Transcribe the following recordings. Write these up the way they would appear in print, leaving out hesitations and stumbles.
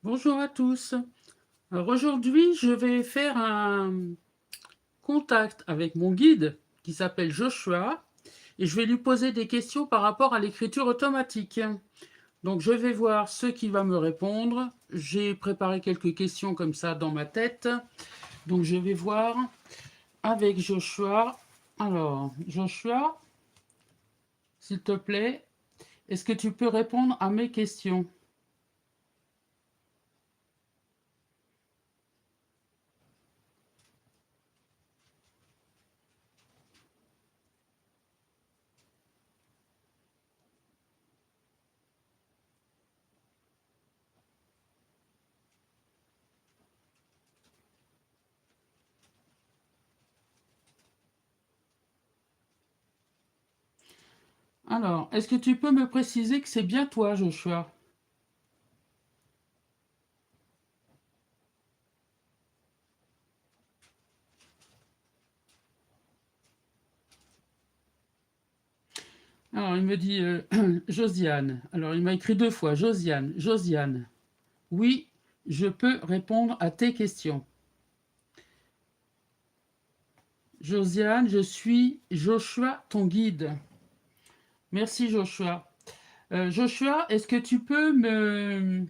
Bonjour à tous. Alors aujourd'hui, je vais faire un contact avec mon guide qui s'appelle Joshua et je vais lui poser des questions par rapport à l'écriture automatique. Donc je vais voir ce qu'il va me répondre. J'ai préparé quelques questions comme ça dans ma tête. Donc je vais voir avec Joshua. Alors, Joshua, s'il te plaît, est-ce que tu peux répondre à mes questions? Alors, est-ce que tu peux me préciser que c'est bien toi, Joshua? Alors, il me dit Josiane. Alors, il m'a écrit deux fois Josiane, Josiane. Oui, je peux répondre à tes questions. Josiane, je suis Joshua, ton guide. Merci, Joshua. Joshua, est-ce que tu peux me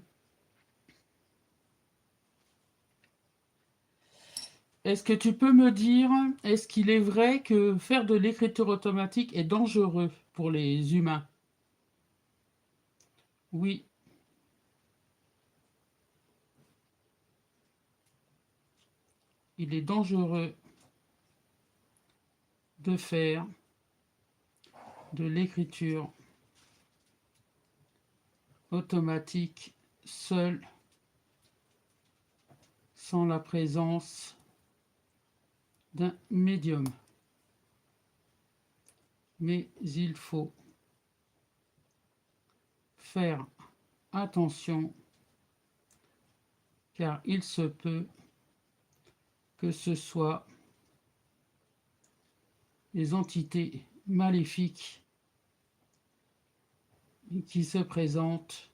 dire, est-ce qu'il est vrai que faire de l'écriture automatique est dangereux pour les humains? Oui, il est dangereux de faire de l'écriture automatique seul sans la présence d'un médium. Mais il faut faire attention car il se peut que ce soit les entités maléfiques qui se présentent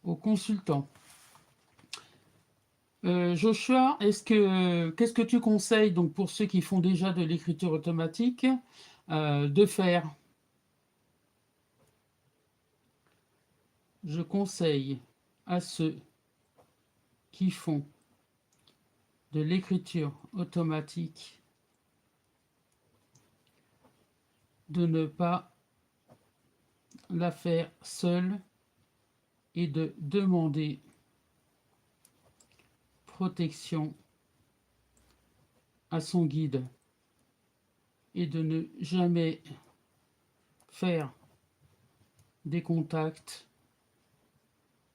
aux consultants. Joshua, qu'est-ce que tu conseilles donc pour ceux qui font déjà de l'écriture automatique de faire? Je conseille à ceux qui font de l'écriture automatique de ne pas la faire seule et de demander protection à son guide et de ne jamais faire des contacts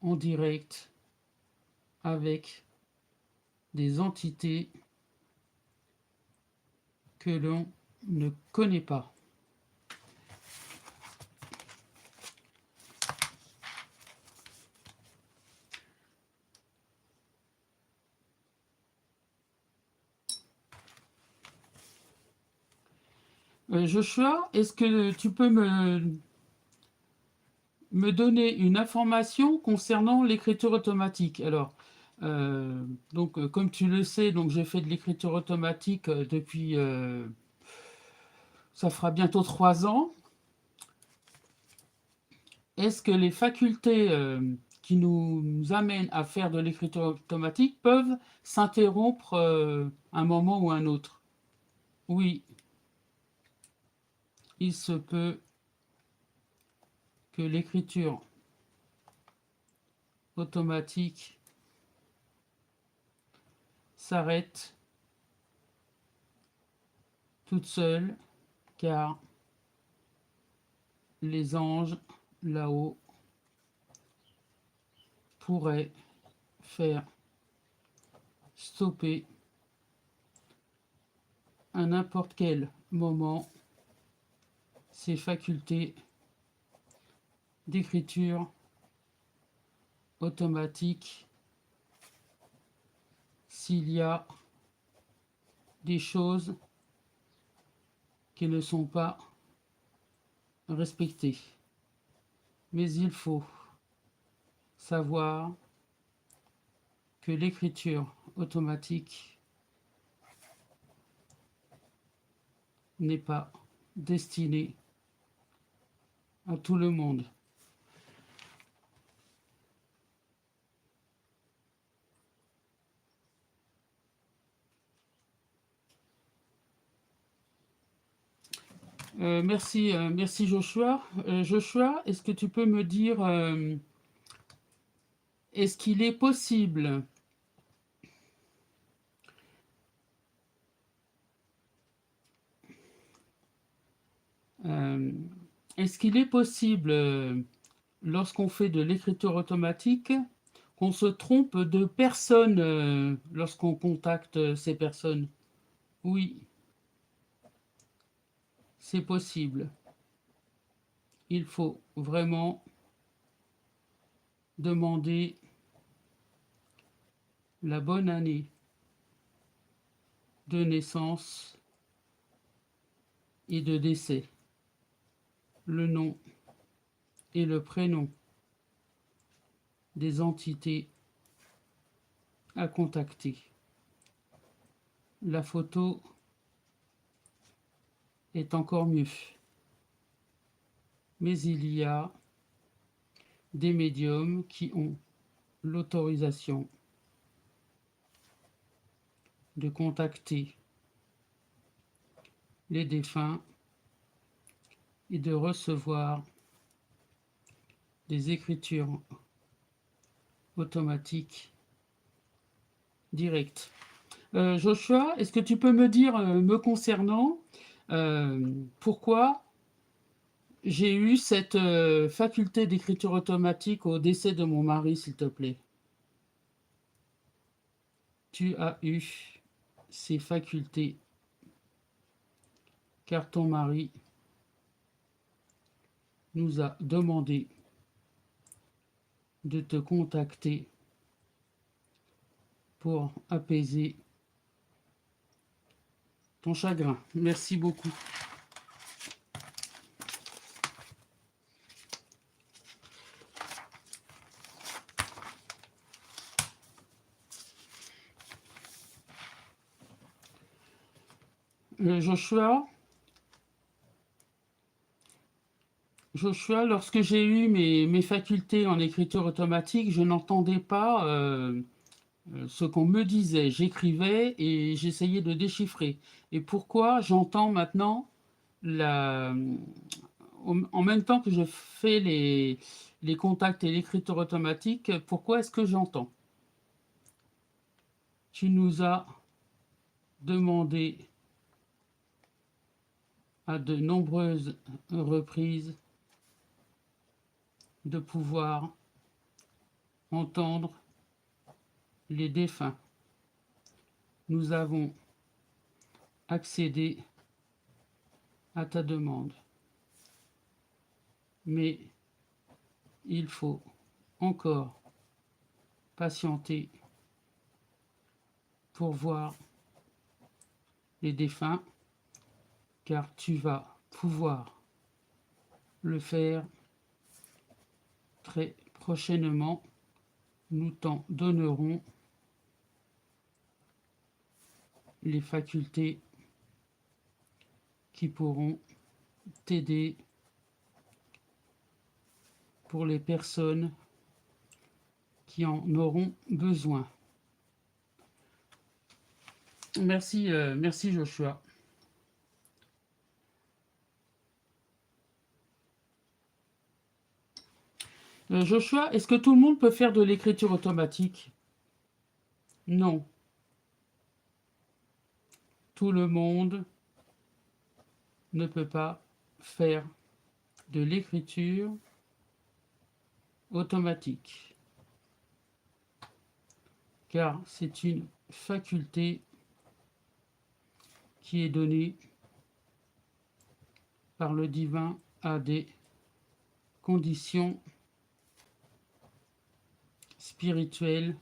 en direct avec des entités que l'on ne connaît pas. Joshua, est-ce que tu peux me donner une information concernant l'écriture automatique? Alors, comme tu le sais, donc j'ai fait de l'écriture automatique depuis, ça fera bientôt 3 ans. Est-ce que les facultés qui nous amènent à faire de l'écriture automatique peuvent s'interrompre un moment ou un autre? Oui, il se peut que l'écriture automatique s'arrête toute seule car les anges là-haut pourraient faire stopper à n'importe quel moment ces facultés d'écriture automatique s'il y a des choses qui ne sont pas respectées. Mais il faut savoir que l'écriture automatique n'est pas destinée à tout le monde. Merci Joshua. Joshua, est-ce que tu peux me dire, est-ce qu'il est possible euh, est-ce qu'il est possible, lorsqu'on fait de l'écriture automatique, qu'on se trompe de personne lorsqu'on contacte ces personnes? Oui, c'est possible. Il faut vraiment demander la bonne année de naissance et de décès, le nom et le prénom des entités à contacter. La photo est encore mieux, mais il y a des médiums qui ont l'autorisation de contacter les défunts et de recevoir des écritures automatiques directes. Joshua, est-ce que tu peux me dire, me concernant, pourquoi j'ai eu cette faculté d'écriture automatique au décès de mon mari, s'il te plaît? Tu as eu ces facultés car ton mari nous a demandé de te contacter pour apaiser ton chagrin. Merci beaucoup. Joshua, lorsque j'ai eu mes facultés en écriture automatique, je n'entendais pas ce qu'on me disait. J'écrivais et j'essayais de déchiffrer. Et pourquoi j'entends maintenant la, en même temps que je fais les contacts et l'écriture automatique, pourquoi est-ce que j'entends? Tu nous as demandé à de nombreuses reprises de pouvoir entendre les défunts. Nous avons accédé à ta demande, mais il faut encore patienter pour voir les défunts, car tu vas pouvoir le faire très prochainement. Nous t'en donnerons les facultés qui pourront t'aider pour les personnes qui en auront besoin. Merci, merci Joshua. Joshua, est-ce que tout le monde peut faire de l'écriture automatique? Non. Tout le monde ne peut pas faire de l'écriture automatique, car c'est une faculté qui est donnée par le divin à des conditions spirituelles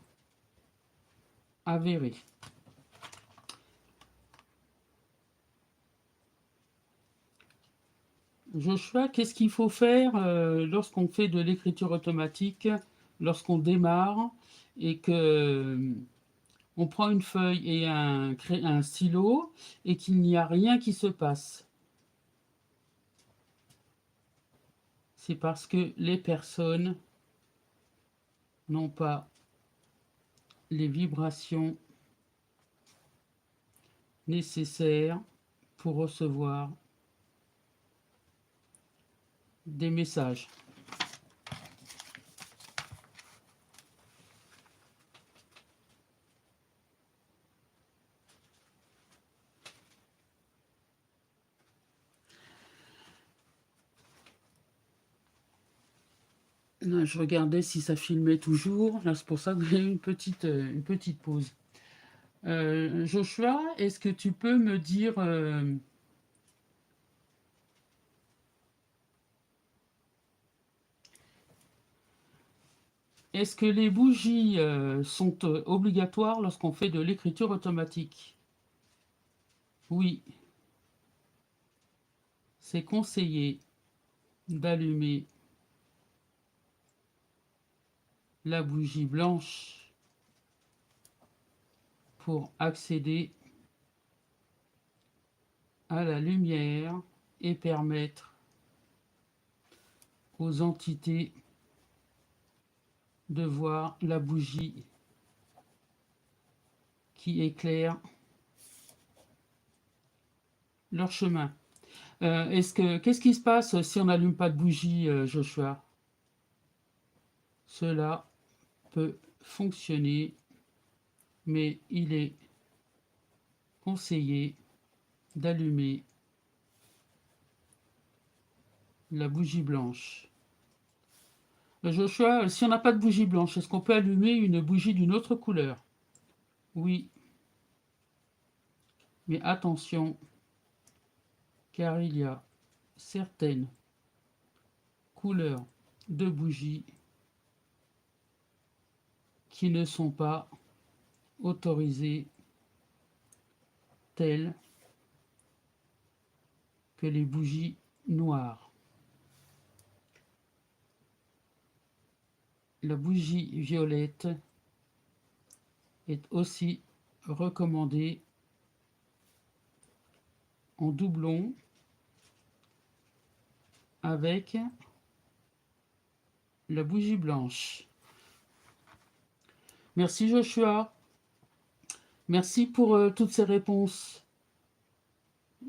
avérées. Joshua, qu'est-ce qu'il faut faire lorsqu'on fait de l'écriture automatique, lorsqu'on démarre et que on prend une feuille et un stylo et qu'il n'y a rien qui se passe? C'est parce que les personnes n'ont pas les vibrations nécessaires pour recevoir des messages. Là, je regardais si ça filmait toujours. Là, c'est pour ça que j'ai eu une petite pause. Joshua, est-ce que tu peux me dire est-ce que les bougies sont obligatoires lorsqu'on fait de l'écriture automatique? Oui, c'est conseillé d'allumer la bougie blanche pour accéder à la lumière et permettre aux entités de voir la bougie qui éclaire leur chemin. Qu'est-ce qui se passe si on n'allume pas de bougie, Joshua? Cela peut fonctionner, mais il est conseillé d'allumer la bougie blanche. Joshua, si on n'a pas de bougie blanche, est-ce qu'on peut allumer une bougie d'une autre couleur? Oui, mais attention, car il y a certaines couleurs de bougies qui ne sont pas autorisées, telles que les bougies noires. La bougie violette est aussi recommandée en doublon avec la bougie blanche. Merci Joshua. Merci pour toutes ces réponses.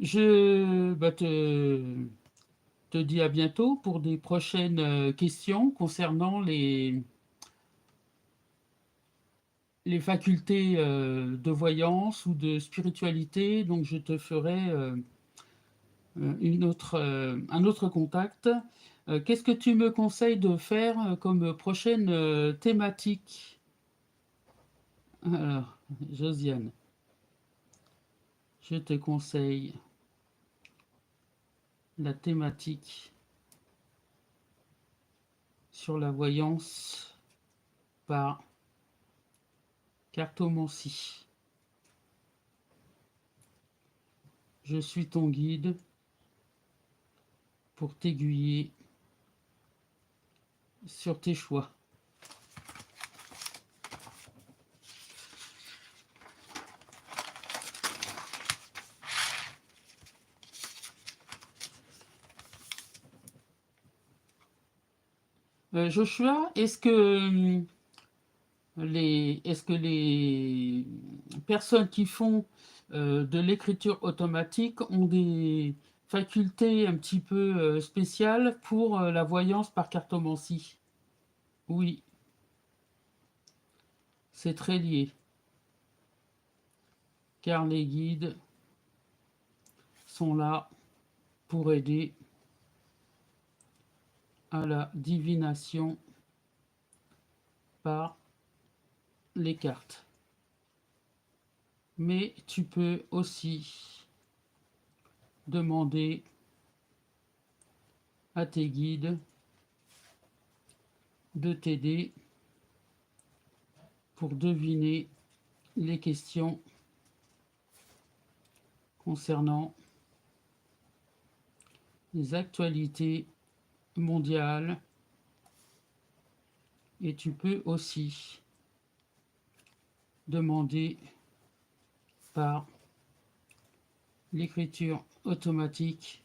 Je te dis à bientôt pour des prochaines questions concernant les facultés de voyance ou de spiritualité. Donc je te ferai un autre contact. Qu'est-ce que tu me conseilles de faire comme prochaine thématique? Alors, Josiane, je te conseille la thématique sur la voyance par cartomancie. Je suis ton guide pour t'aiguiller sur tes choix. Joshua, est-ce que les personnes qui font de l'écriture automatique ont des facultés un petit peu spéciales pour la voyance par cartomancie? Oui, c'est très lié, car les guides sont là pour aider à la divination par les cartes. Mais tu peux aussi demander à tes guides de t'aider pour deviner les questions concernant les actualités mondiales. Et tu peux aussi demander par l'écriture automatique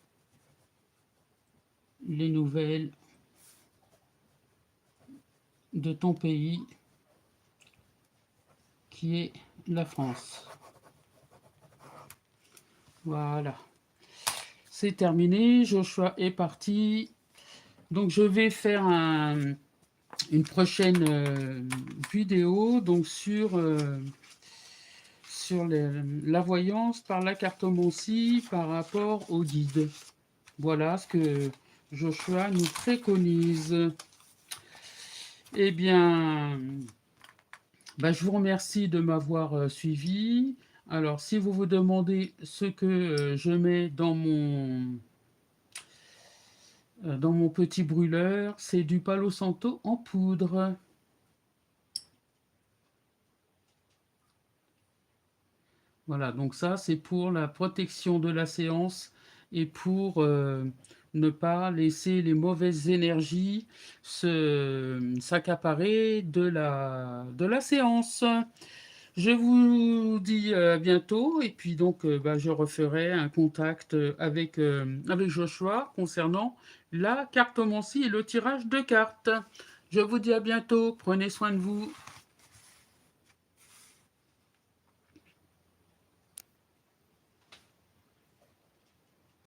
les nouvelles de ton pays qui est la France. Voilà, c'est terminé, Joshua est parti. Donc je vais faire une prochaine vidéo donc sur la voyance par la cartomancie par rapport au guide. Voilà ce que Joshua nous préconise. Eh bien, je vous remercie de m'avoir suivi. Alors, si vous vous demandez ce que je mets dans mon petit brûleur, c'est du Palo Santo en poudre. Voilà, donc ça, c'est pour la protection de la séance et pour ne pas laisser les mauvaises énergies s'accaparer de la séance. Je vous dis à bientôt et puis donc je referai un contact avec Joshua concernant la cartomancie et le tirage de cartes. Je vous dis à bientôt, prenez soin de vous.